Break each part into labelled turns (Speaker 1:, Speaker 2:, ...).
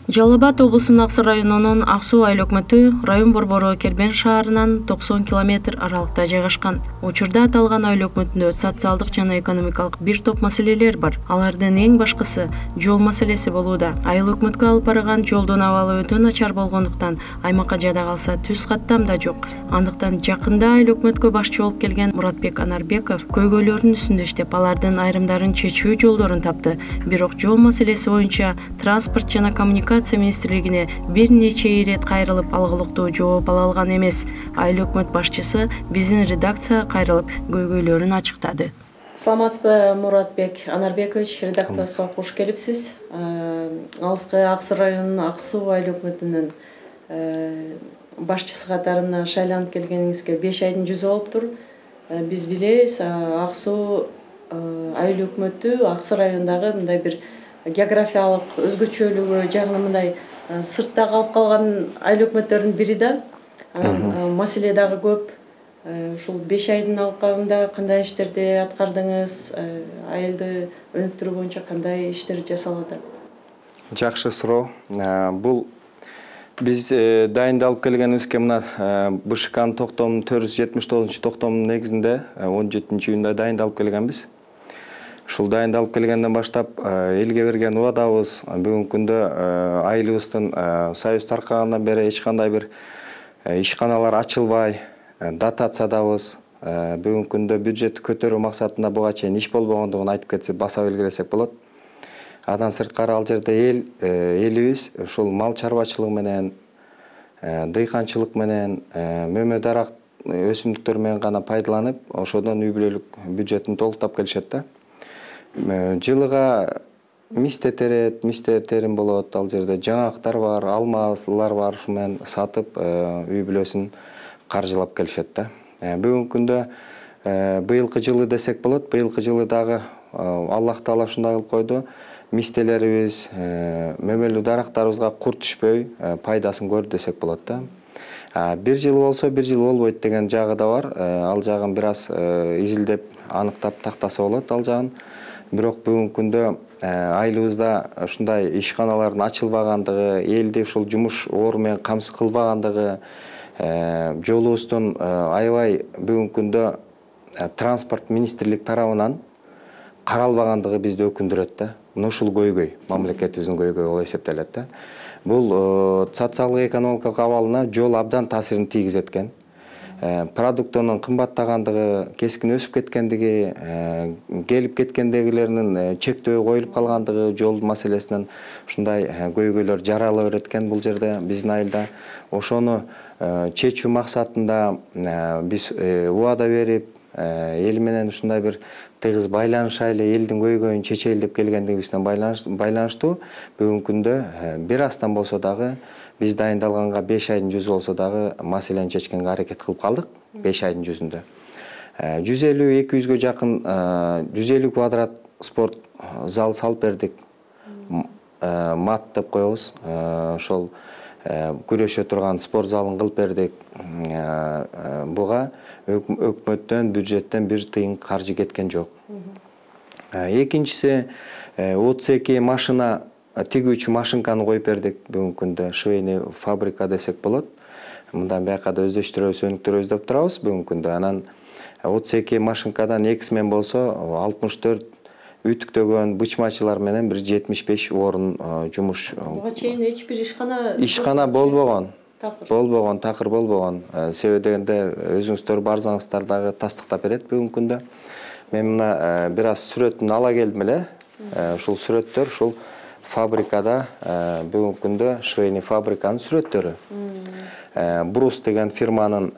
Speaker 1: Жалал Абад облусунун Аксы районунун Ак Суу айыл өкмөтү район борбору Кербен шаарынан 90 км аралыкта жайгашкан. Учурда аталган айыл өкмөтүндө социалдык жана экономикалык бир топ маселелер бар. Алардын эң башкысы жол маселеси болууда. Айыл өкмөткө алып барган жолдун абалы өтө начар болгондуктан аймакка жада калса түз каттам да жок. Андыктан жакында айыл өкмөткө башчы болуп келген Муратбек Анарбеков көйгөйлөрдүн үстүндө иштеп, алардын айрымдарын чечүү жолдорун тапты. Бирок жол маселеси боюнча транспорт жана коммуникация министрлигине бир нече ирет кайрылып алгылыктуу жооп ала алган эмес. Айыл өкмөт башчысы биздин редакцияга кайрылып көйгөйлөрүн ачыктады. Саламатсызбы, Муратбек Анарбекович, редакциябызга кош келипсиз. Алыскы Аксы районунун Ак Суу айыл өкмөтүнүн башчысы катарына шайланып келгениңизге 5 айдын жүзү болуптур. Биз билебиз, Ак Суу айыл өкмөтү Аксы райондагы мындай бир географиялык өзгөчөлүгү жагынан мындай сыртта калып калган айыл өкмөттөрдүн бири да. Маселе дагы көп. Ушул 5 айдын алкагында кандай иштерди аткардыңыз? Айылды өнүктүрүү боюнча кандай иштер жасалып атат?
Speaker 2: Жакшы суроо. Бул биз дайындалып келгенибизге мына БШКнын токтомунун 479 токтомунун негизинде 17-июнда дайындалып келгенбиз. Ушул дайындалып келгенден баштап элге берген убадабыз бүгүнкү күндө айылыбыздын союз таркагандан бери эч кандай бир ишканалар ачылбай, дотациядабыз. Бүгүнкү күндө бюджетти көтөрүү максатында буга чейин иш болбогондугун айтып кетсек, баса белгилесек болот. Андан сырткары ал жерде элибиз ушул мал чарбачылыгы менен, дыйканчылык менен, мөмө дарак өсүмдүктөр менен гана пайдаланып, ошодон үй бүлөлүк бюджетин толуктап келишет да. Жылыга мисте терим болот, ал жерде жаңактар бар, алмалар бар, ушу менен сатып үй бүлөсүн каржылап келишет да. Бүгүнкү күндө быйылкы жылы десек болот, быйылкы жылы дагы Аллах Таала ушундай кылып койду. Мистелерибиз, мөмөлүү дарактарыбызга курт түшпөй пайдасын көрдү десек болот да. Бир жыл болсо, бир жыл болбойт деген жагы да бар. Ал жагын бир аз изилдеп, аныктап тактаса болот ал жагын. Бирок бүгүнкү күндө айылыбызда ушундай ишканалардын ачылбагандыгы, элди ушул жумуш ору менен камсыз кылбагандыгы, жолубуздун аябай бүгүнкү күндө транспорт министрлик тарабынан каралбагандыгы бизди өкүндүрөт да. Ушул көйгөй, мамлекетибиздин көйгөйү болуп эсептелет да. Бул социалдык экономикалык абалына жол абдан таасирин тийгизет экен. Продуктонун кымбаттагандыгы, кескин өсүп кеткендиги, келип кеткендегилеринин чектөө коюлуп калгандыгы, жол маселесинен ушундай көйгөйлөр жарала берет экен бул жерде биздин айылда. Ошону чечүү максатында биз убада берип, эл менен ушундай бир тыгыз байланышайлы, элдин көйгөйүн чечели деп келгендигибизден байланыштуу бүгүнкү күндө бир аздан болсо дагы биз дайындалганга 5 айдын жүзү болсо дагы маселени чечкенге аракет кылып калдык 5 айдын жүзүндө. 150-200гө жакын 150 квадрат спорт зал салып бердик. Мат деп коебуз. Ошол күрөшө турган спорт залын кылып бердик. Буга өкмөттөн, бюджеттен бир тыйын каржы кеткен жок. Экинчиси 32 машина тигүүчү машинканы коюп бердик бүгүнкү күндө. Швейный фабрика десек болот. Мындан бияка да өздөштүрөбүз, өнүктүрөбүз деп турабыз бүгүнкү күндө. Анан 32 машинкадан экисимен болсо 64 үтүктөгөн бычмачылар менен бир 75 орун жумуш.
Speaker 1: Буга чейин эч бир
Speaker 2: ишкана болбогон. Такыр болбогон. Себеби дегенде өзүңүздөр барсаңыздар дагы тастыктап берет бүгүнкү күндө. Мен мына бир аз сүрөтүн ала келдим эле. Ушул сүрөттөр ушул фабрикада бүгүнкү күндө швейный фабриканын сүрөттөрү. Брус деген фирманын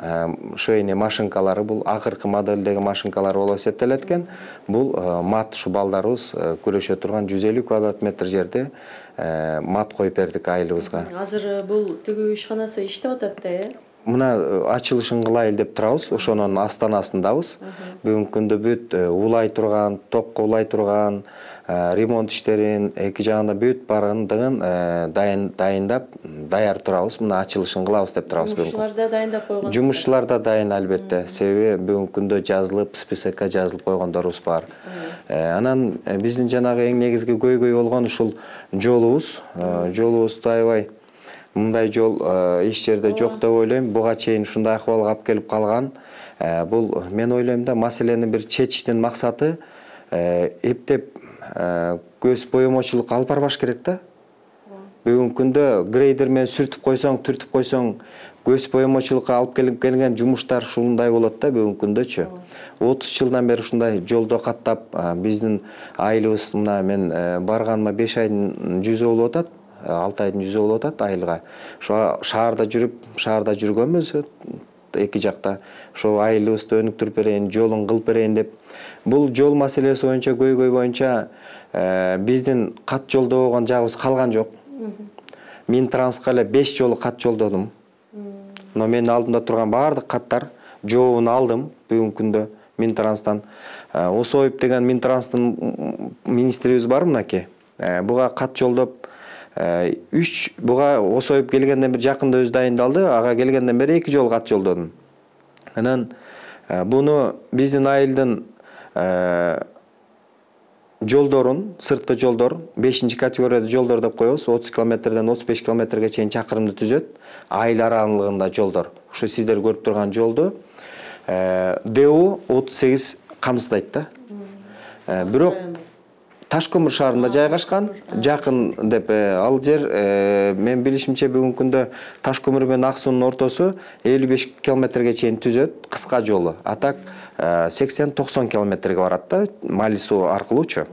Speaker 2: швейный машинкалары, бул акыркы модельдеги машинкалар болуп эсептелет экен. Бул мат ушу балдарыбыз күрөшө турган 150 квадрат метр жерде мат коюп бердик айылыбызга.
Speaker 1: Азыр бул тигүү ишканасы иштеп атат да,
Speaker 2: Мына ачылышын кылайын деп турабыз, ошонун астанасындабыз. Бүгүнкү күндө бүт улай турган, токко улай турган, ремонт иштерин эки жагында бүт баргандыгын дайындап, даяр турабыз. Мына ачылышын кылабыз деп турабыз.
Speaker 1: Жумушчулар да дайындап койгон.
Speaker 2: Жумушчулар да дайын албетте. Себеби бүгүнкү күндө жазылып, списокко жазылып койгондорубуз бар. Анан биздин жанагы эң негизги көйгөй болгон ушул жолубуз. Жолубузду аябай мындай жол эч жерде жок деп ойлойм. Буга чейин ушундай акыбалга алып келип калган. Бул мен ойлойм да маселени бир чечиштин максаты эптеп көз боемочулукка алып барбаш керек да. Бүгүнкү күндө грейдер менен сүртүп койсоң, түртүп койсоң, көз боемочулукка алып келген жумуштар ушундай болот да бүгүнкү күндөчү. 30 жылдан бери ушундай жолдо каттап, биздин айылыбыз мына мен барганыма 5 айдын жүзү болуп атат, 6 айдын жүзү болуп атат айылга. Ошо шаарда жүргөнбүз, эки жакта. Ошо айылыбызды өнүктүрүп берейин, жолун кылып берейин деп. Бул жол маселеси боюнча, көйгөй боюнча биздин кат жолдо болгон жагыбыз калган жок. Минтрансқа эле 5 жолу кат жолдодум. Но менин алдымда турган баардык каттар жообун алдым бүгүнкү күндө Минтранстан. Осоев деген Минтранстын министрибиз бар мынакей. Буга кат жолдоп 3 буга Осоев келгенден бери жакында өзү дайындалды. Ага келгенден бери 2 жол кат жолдодум. Анан буну биздин айылдын жолдорун, сыртты жолдор, 5-чи категорияда жолдор деп коебуз. 30 километрден 35 километрге чейин чакырымды түзөт. Айыл аралыгында жолдор. Ушу сиздер көрүп турган жолду ДУ 38 камсыздайт да. Бирок Ташкөмүр шаарында жайгашкан, жакын деп ал жер мен билишимче бүгүнкү күндө Ташкөмүр менен Ак суунун ортосу 55 километрге чейин түзөт, кыска жолу. Атак 80-90 километрге барат да, Мали суу аркылуучу.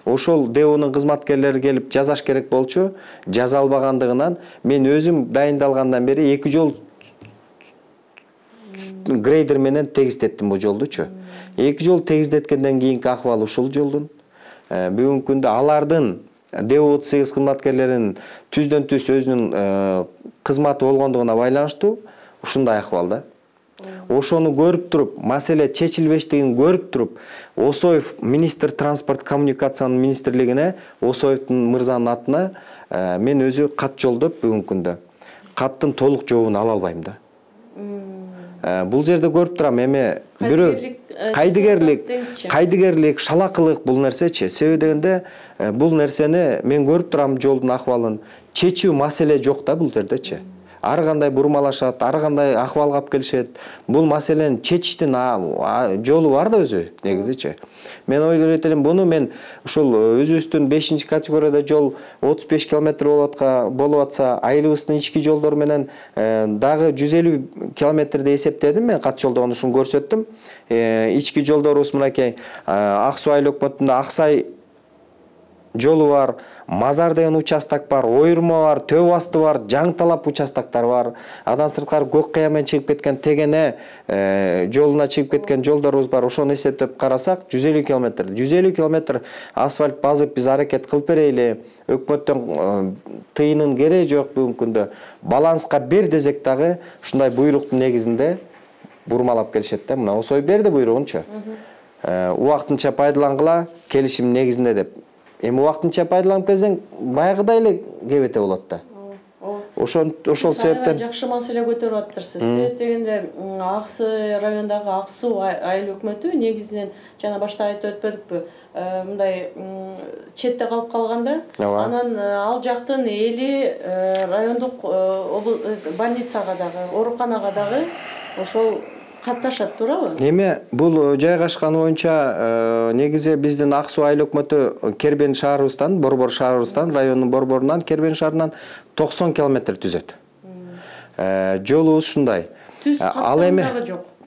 Speaker 2: Ошол ДУнун кызматкерлери келип жазаш керек болчу, жаза албагандыгынан мен өзүм дайындалгандан бери 2 жол грейдер менен тегиздеттим бул жолдучу. 2 жол тегиздеткенден кийинки акыбал ушул жолдун. Бүгүнкү күндө алардын ДУ38 кызматкерлеринин түздөн түз өзүнүн кызматы болгондугуна байланыштуу ушундай акыбал да. Ошону көрүп туруп, маселе чечилбештигин көрүп туруп, Осоев министр транспорт коммуникациянын министрлигине Осоевдун мырзанын атына мен өзү кат жолдоп бүгүнкү күндө каттын толук жообун ала албайм да. Бул жерде көрүп турам, эми бирөө кайдыгерлик, шалакылык бул нерсечи. Себеби дегенде бул нерсени мен көрүп турам жолдун акыбалын. Чечүү маселе жок да бул жердечи. Ар кандай бурмалашат, ар кандай акыбалга алып келишет. Бул маселени чечиштин жолу бар да өзү негизичи. Мен ойлойт элем, буну мен ушул өзүбүздүн 5-чи категорияда жол 35 километр болуп атса, айылыбыздын ички жолдору менен дагы 150 километрди эсептедим мен кат жолдогон ушуну көрсөттүм. Ички жолдорубуз мынакей Ак суу айыл өкмөтүндө Аксай жолу бар, Мазар деген участок бар, Ойурма бар, Төбө асты бар, Жаңталап участоктор бар. Адан сырткары Көк Кая менен чыгып кеткен Тегене жолуна чыгып кеткен жолдорубуз бар. Ошону эсептеп карасак 150 километр. 150 километр асфальт базып биз аракет кылып берели. Өкмөттөн тыйынын кереги жок бүгүнкү күндө. Баланска бер десек дагы ушундай буйруктун негизинде бурмалап келишет да. Мына Осой берди буйругунчу. Убактынча пайдалангыла келишим негизинде деп. Эми убактынча пайдаланып келсең, баягыдай эле кебете болот да. Ошол себептен
Speaker 1: жакшы маселе көтөрүп атыптырсыз. Себеп дегенде Аксы райондогу Ак суу айыл өкмөтү негизинен жана башта айтып өтпөдүкпү? Мындай четте калып калганда, анан ал жактын эли райондук больницага дагы, ооруканага дагы ошол катташат, туурабы?
Speaker 2: Эми бул жайгашканы боюнча негизи биздин Ак суу айыл өкмөтү Кербен шаарыбыздан, Борбор шаарыбыздан, райондун Борборунан, Кербен шаарынан 90 километр түзөт. Жолубуз ушундай. Ал эми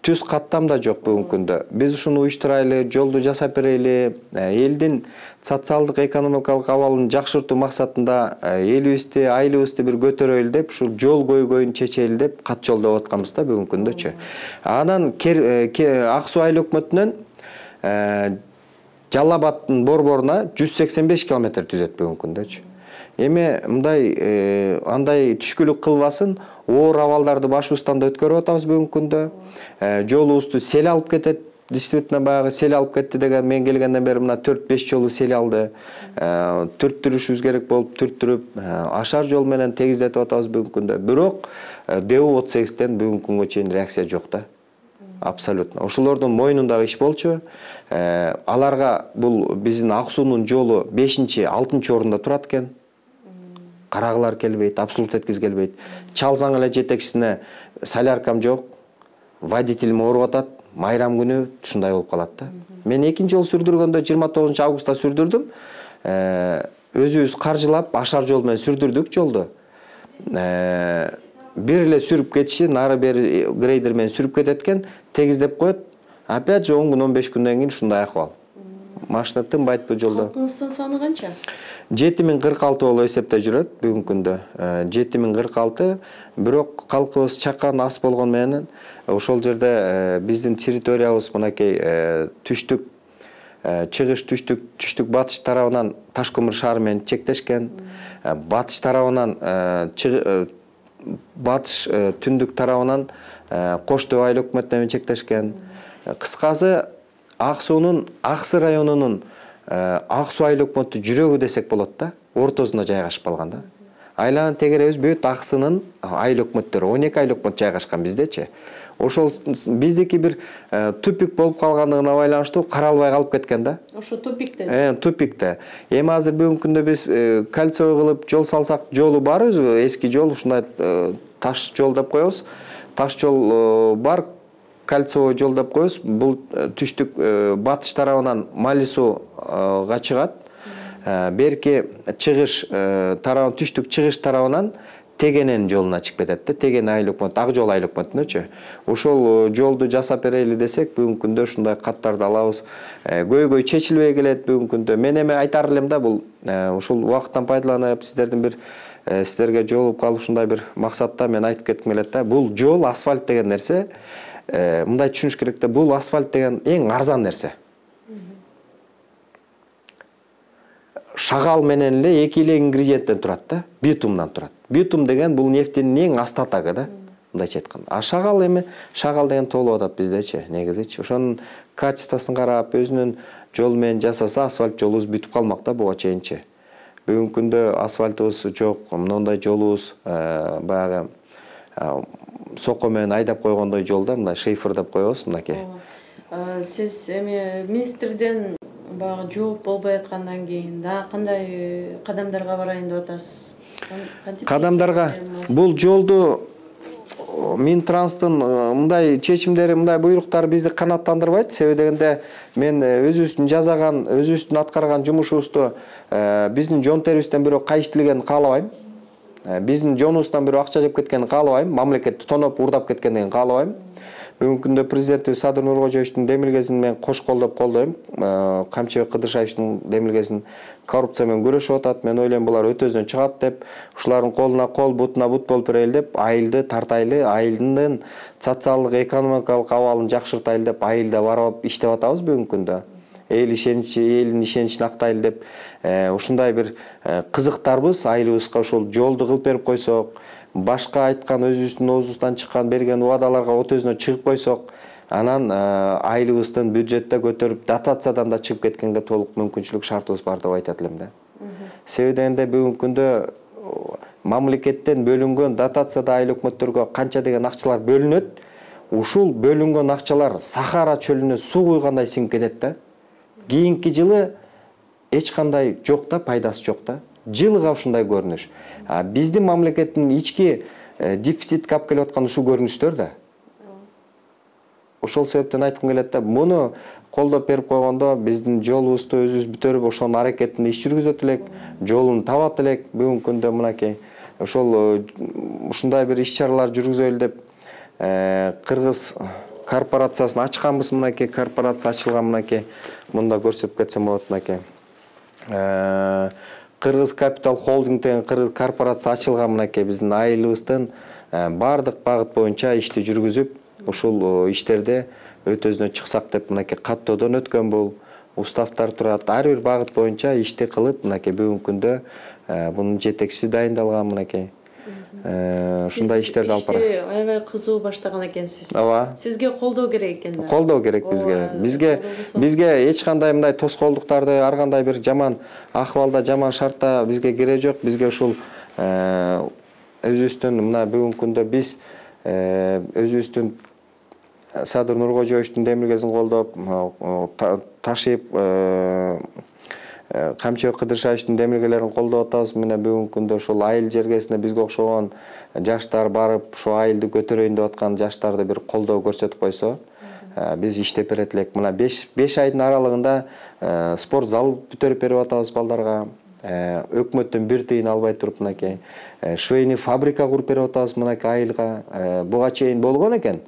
Speaker 2: түз каттам да жок бүгүнкү күндө. Биз ушуну уюштурайлы, жолду жасап берели, элдин социалдык экономикалык абалын жакшыртуу максатында элибизди, айылыбызды бир көтөрөлү деп, ушул жол көйгөйүн чечели деп кат жолдоп атканбыз да бүгүнкү күндөчү. Анан Ак суу айыл өкмөтүнөн Жалал-Абадтын Борборуна 185 километр түзөт бүгүнкү күндөчү. Эми мындай андай түшкүлүк кылбасын, оор абалдарды башыбыздан да өткөрүп атабыз бүгүнкү күндө. Жолубузду сел алып кетет. Действительно баягы сел алып кетти деген мен келгенден бери мына 4-5 жолу сел алды. Түрттүрүшүбүз керек болуп түрттүрүп, ашар жол менен тегиздетип атабыз бүгүнкү күндө. Бирок ДУ 38ден бүгүнкү күнгө чейин реакция жок да. абсолютно. Ошолордун мойнундагы иш болчу. Аларга бул биздин Ак суунун жолу 5-6 орунда турат экен. Карагылар келбейт, абсолют эткиз келбейт. Чалсаң эле жетекчисине соляркам жок, водителим ооруп атат, майрам күнү ушундай болуп калат да. Мен экинчи жол сүрдүргөндө 29 августта сүрдүрдүм. Өзүбүз каржылап ашар жол менен сүрдүрдүк жолду. Бир эле сүрүп кетиши, нары бери грейдер менен сүрүп кетет экен, тегиздеп коет. Опять же 10 күн 15 күндөн кийин ушундай акыбал. Машина тынбайт бул жолдо.
Speaker 1: Халкыңыздын саны канча?
Speaker 2: 7046 болуп эсептеп жүрөт бүгүнкү күндө. 7046, бирок калкыбыз чакан аз болгон менен ошол жерде биздин территориябыз мынакей түштүк чыгыш түштүк батыш тарабынан Ташкөмүр шаары менен чектешкен. Батыш тарабынан батыш түндүк тарабынан Кош Төө айыл өкмөтү менен чектешкен. Кыскасы Ак суунун Аксы районунун Ак суу айыл өкмөтү жүрөгү десек болот да, ортосунда жайгашып калган да. Айланын тегеребиз бүт Аксынын айыл өкмөттөрү, 12 айыл өкмөт жайгашкан биздечи. Ошол биздики бир тупик болуп калгандыгына байланыштуу каралбай калып кеткен да.
Speaker 1: Ошо тупикте.
Speaker 2: Тупикте. Эми азыр бүгүнкү күндө биз кольцо кылып жол салсак, жолу бар өзү, эски жол, ушундай таш жол деп коебуз. Таш жол бар, кольцовый жол деп коебуз. Бул түштүк батыш тарабынан Малисууга чыгат. Берки чыгыш тарабынан, түштүк чыгыш тарабынан Тегенен жолуна чыгып кетет да. Tegen айыл өкмөтү, Ак жол айыл өкмөтүнөчү. Ошол жолду жасап берели десек, бүгүнкү күндө ушундай каттарды алабыз. Көйгөй чечилбей келет бүгүнкү күндө. Мен эми айтар элем да, бул ушул убакыттан пайдаланып, сиздердин бир сиздерге жолугуп калып ушундай бир максатта мен айтып кетким келет да. Бул жол, асфальт деген нерсе, мындай түшүнүш керек да, бул асфальт деген эң арзан нерсе. Шагал менен эле эки эле ингредиенттен турат да, битумдан турат. Битум деген бул нефтинин эң астатагы да, мындайча айтканда. А шагал эми, шагал деген толуп атат биздечи, негизичи. Ошонун качествосын карап, өзүнүн жол менен жасаса, асфальт жолубуз бүтүп калмак да буга чейинчи. Бүгүнкү күндө асфальтыбыз жок, мындай жолубуз баягы соко менен айдап койгондой жолда, мындай шейфер деп коебуз, мынакей.
Speaker 1: Сиз эми министрден багы жооп болбой аткандан кийин да кандай кадамдарга барайын деп атасыз?
Speaker 2: Кадамдарга бул жолду Минтранстын мындай чечимдери, мындай буйруктары бизди канааттандырбайт. Себеби дегенде мен өзүбүздүн жасаган, өзүбүздүн аткарган жумушубузду биздин жон терибизден бирөө кайыштыргенин каалабайм. Биздин жонубуздан бирөө акча жеп кеткенин каалабайм. Мамлекетти тоноп урдап кеткендигин каалабайм. Бүгүнкү күндө президентибиз Садыр Нуркожоевичтин демилгесин мен кош колдоп колдойм. Камчыбек Кыдыршаевичтин демилгесин коррупция менен күрөшүп атат. Мен ойлойм булар өтөздөн чыгат деп, ушулардын колуна кол, бутуна бут болуп берели деп, айылды тартайлы, айылдын социалдык, экономикалык абалын жакшыртайлы деп, айылда барып иштеп атабыз бүгүнкү күндө. Элдин ишеничин актайлы деп, ушундай бир кызыктарбыз, айылыбызга ошол жолду кылып берип койсок, башка айткан өзүбүздүн оозубуздан чыккан берген убадаларга өтөзүнө чыгып койсок, анан айылыбыздын бюджетте көтөрүп дотациядан да чыгып кеткенге толук мүмкүнчүлүк шартыбыз бар деп айтат элем да. Себеби дегенде бүгүнкү күндө мамлекеттен бөлүнгөн дотацияда айыл өкмөттөргө канча деген акчалар бөлүнөт. Ушул бөлүнгөн акчалар Сахара чөлүнө суу куйгандай сиңип кетет да. Кийинки жылы эч кандай жок да, пайдасы жок да. Жылга ушундай көрүнүш. Биздин мамлекеттин ички дефицитке алып келип аткан ушул көрүнүштөр да. Ошол себептен айткым келет да, муну колдоп берип койгондо биздин жолубузду өзүбүз бүтөрүп, ошонун аракетин иш жүргүзөт элек, жолун табат элек. Бүгүнкү күндө мынакей ошол ушундай бир иш-чаралар жүргүзөлү деп Кыргыз корпорациясын ачканбыз, мынакей корпорация ачылган, мынакей мында көрсөтүп кетсем болот, мынакей. Кыргыз Капитал Холдинг деген кыргыз корпорация ачылган, мынакей биздин айылыбыздын бардык багыт боюнча ишти жүргүзүп, ушул иштерде өтөзүнө чыксак деп мынакей каттоодон өткөн бул. Уставтар турат, ар бир багыт боюнча ишти кылып, мынакей бүгүнкү күндө бунун жетекчиси дайындалган, мынакей. Ушундай иштерди алып барат.
Speaker 1: Ишти аябай кызуу баштаган экенсиз.
Speaker 2: Ооба.
Speaker 1: Сизге колдоо керек экен да.
Speaker 2: Колдоо керек бизге. Бизге эч кандай мындай тоскоолдуктарды, ар кандай бир жаман акыбалда, жаман шартта бизге кереги жок. Бизге ушул өзүбүздүн мына бүгүнкү күндө биз өзүбүздүн Садыр Нуркожоевичтин демилгесин колдоп, Ташип Камчыбек Кыдыршаевичтин демилгелерин колдоп атабыз. Мына бүгүнкү күндө ошол айыл жергесине бизге окшогон жаштар барып, ошо айылды көтөрөйүн деп аткан жаштарды бир колдоо көрсөтүп койсо, биз иштеп берет элек. Мына 5 айдын аралыгында спорт зал бүтөрүп берип атабыз балдарга. Өкмөттөн бир тыйын албай туруп мынакей швейный фабрика куруп берип атабыз мынакей айылга. Буга чейин болгон экен.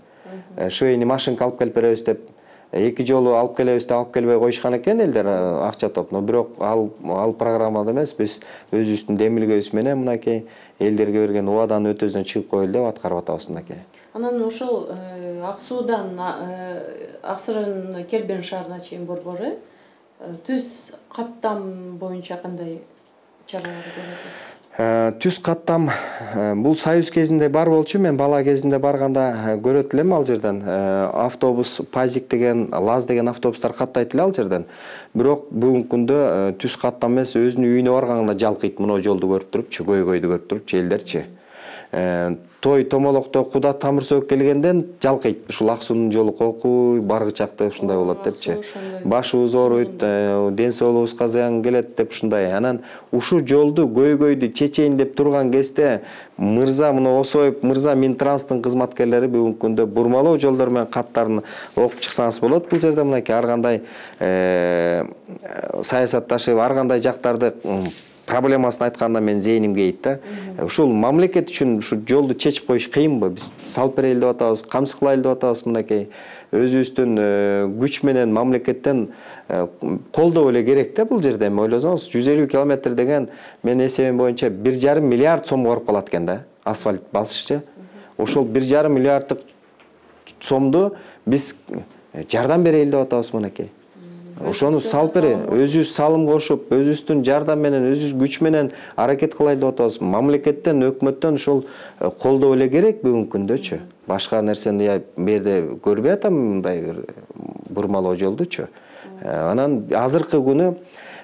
Speaker 2: Швейный машинка алып келип беребиз деп 2 жолу алып келебиз деп алып келбей коюшкан экен элдер акча топ. Но бирок ал программада эмес, биз өзүбүздүн демилгебиз менен мынакей элдерге берген убаданын өтөсүнөн чыгып коелу деп аткарып атабыз мынакей.
Speaker 1: Анан ошол Ак-Суудан Ак-Сарайдын Кербен шаарына чейин борбору түз каттам боюнча кандай чаралар көрөбүз?
Speaker 2: Түз каттам бул союз кезинде бар болчу, мен бала кезинде барганда көрөт элем ал жерден. Автобус Пазик деген, Лаз деген автобустар каттайт эле ал жерден. Бирок бүгүнкү күндө түз каттам эмес, өзүнүн үйүнө барганда жалкыйт. Мына жолду көрүп турупчу, көйгөйдү көрүп турупчу элдерчи. Той томолокто куда тамыр сөөк келгенден жалкыйт. Ушул Ак-Суунун жолу кокуй, баргычакты ушундай болот депчи. Башыбыз ооруйт, ден соолугубузга зыян келет деп ушундай. Анан ушул жолду көйгөйдү чечейин деп турган кезде мырза мына Осоев мырза Минтранстын кызматкерлери бүгүнкү күндө бурмалоо жолдор менен каттарын окуп чыксаңыз болот. Бул жерде мынакей ар кандай саясатташып, ар кандай жактарды проблемасын айтканда мен зээнимге кейт да. Ушул мамлекет үчүн ушу жолду чечип коюш кыйынбы? Биз салып берели деп атабыз, камсыкылайлы деп атабыз мынакей. Өзүбүздүн күч менен мамлекеттен колдоо эле керек да бул жерде. Ойлосоңуз, 150 километр деген мен эсебим боюнча 1,5 миллиард сомго барып калат экен да, асфальт басышчы. Ошол 1,5 миллиарддык сомду биз жардам берели деп атабыз мынакей. Ошону салып бере, өзүбүз салым кошуп, өзүбүздүн жардам менен, өзүбүз күч менен аракет кылайлы деп атабыз. Мамлекеттен, өкмөттөн ошол колдоо эле керек бүгүнкү күндөчү. Башка нерсени бу жерде көрбөй атам мындай бир бурмалоо жолдучу. Анан азыркы күнү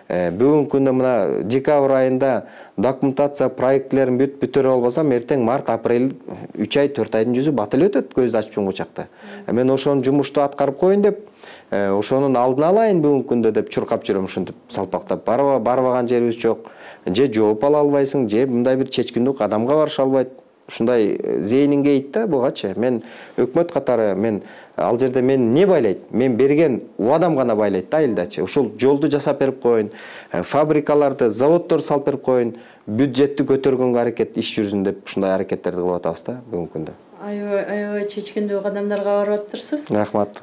Speaker 2: бүгүнкү күндө мына декабрь айында документация проектлерин бүтүрө албасам, эртең март, апрель 3 ай, 4 айдын жүзү бат эле өтөт көздү ачып жумгучакта. Мен ошонун жумушту аткарып коеюн деп, ошонун алдын алайын бүгүнкү күндө деп чуркап жүрөм, ушинтип салпактап. Барбаган жерибиз жок. Же жооп ала албайсың, же мындай бир чечкиндүү кадамга барыша албайт. Ушундай зээнин кейт да бугачы. Мен өкмөт катары, мен ал жерде мен не байлайт? Мен берген убадам гана байлайт да айылдачы. Ушул жолду жасап берип коюн, фабрикаларды, заводдор салып берип коюн, бюджетти көтөргөнгө аракет иш жүрсүн деп ушундай аракеттерди кылып атабыз да бүгүнкү күндө.
Speaker 1: Аябай чечкиндүү кадамдарга барып атырсыз.
Speaker 2: Рахмат.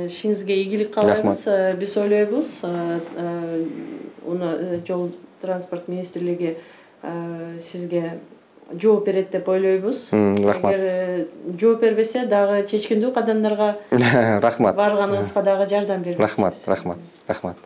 Speaker 1: Ишиңизге ийгилик каалайбыз. Биз ойлойбуз, жол транспорт министрлиги сизге жооп берет деп ойлойбуз.
Speaker 2: Рахмат.
Speaker 1: Эгер жооп бербесе дагы чечкиндүү кадамдарга
Speaker 2: рахмат.
Speaker 1: Барганыңызга дагы жардам беребиз.
Speaker 2: Рахмат.